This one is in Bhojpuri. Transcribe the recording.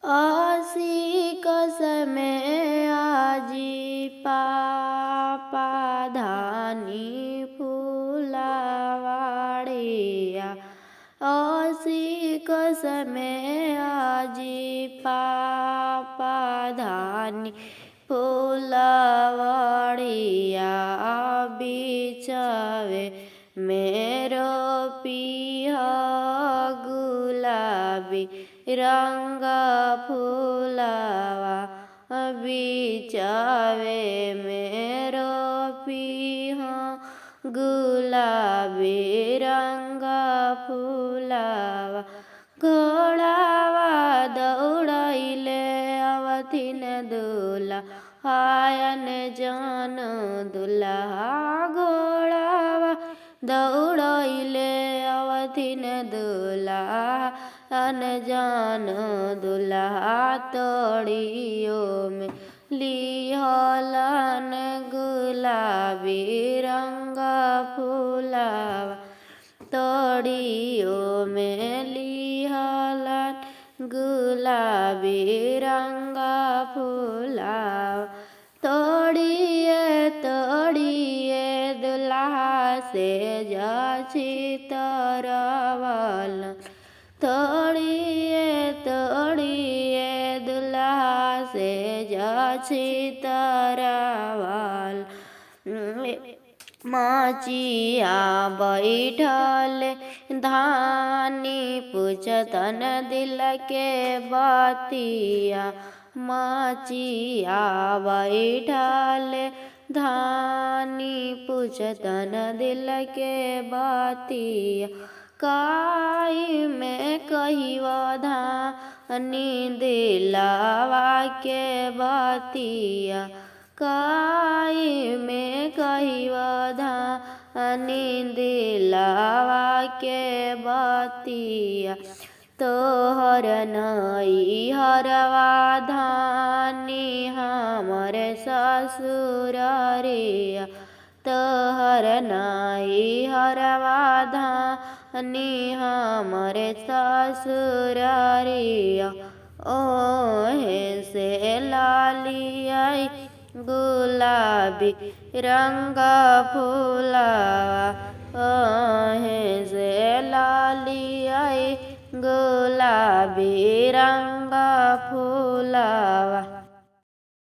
असी कसमे आजी पापा धानी फुलावाड़िया। असी कसमे आजी पापा धानी फुलावाड़िया। बिचवे मेरो पिया गुलाबी रंग फुलावा। बिचवे मेरो पिया गुलाबी रंग फुलावा। घोड़ावा दौड़ैले अवथिन दूल्हा आयन जान दूल्हा। घोड़ावा दौड़ैले अवथिन दूल्हा अनजान दूल्हा। तोड़ियो में लिहलन गुलाबी रंग फुलावा। तोड़ियो में लिहलन गुलाबी रंग फुलावा। तोड़िए तोड़िए दूल्हा से जाची तरवलन। तोड़िए तोड़िए दूल्हा से जाची तरवलन। माचिया बैठल धानी पूछतन दिल के बतिया। माचिया बैठल धानी पूछतन दिल के बतिया। काई में कहियो धानी दिलवा के बतिया। काई में कहियो धानी दिलवा के बतिया। तोहर नैहरवा धानी हमर ससुरारिया। तोहर नैहरवा धानी हमर ससुरारिया। ओहे से लालिया गुलाबी रंग फुलावा। ओहे से लालिया गुलाबी रंग फुलावा।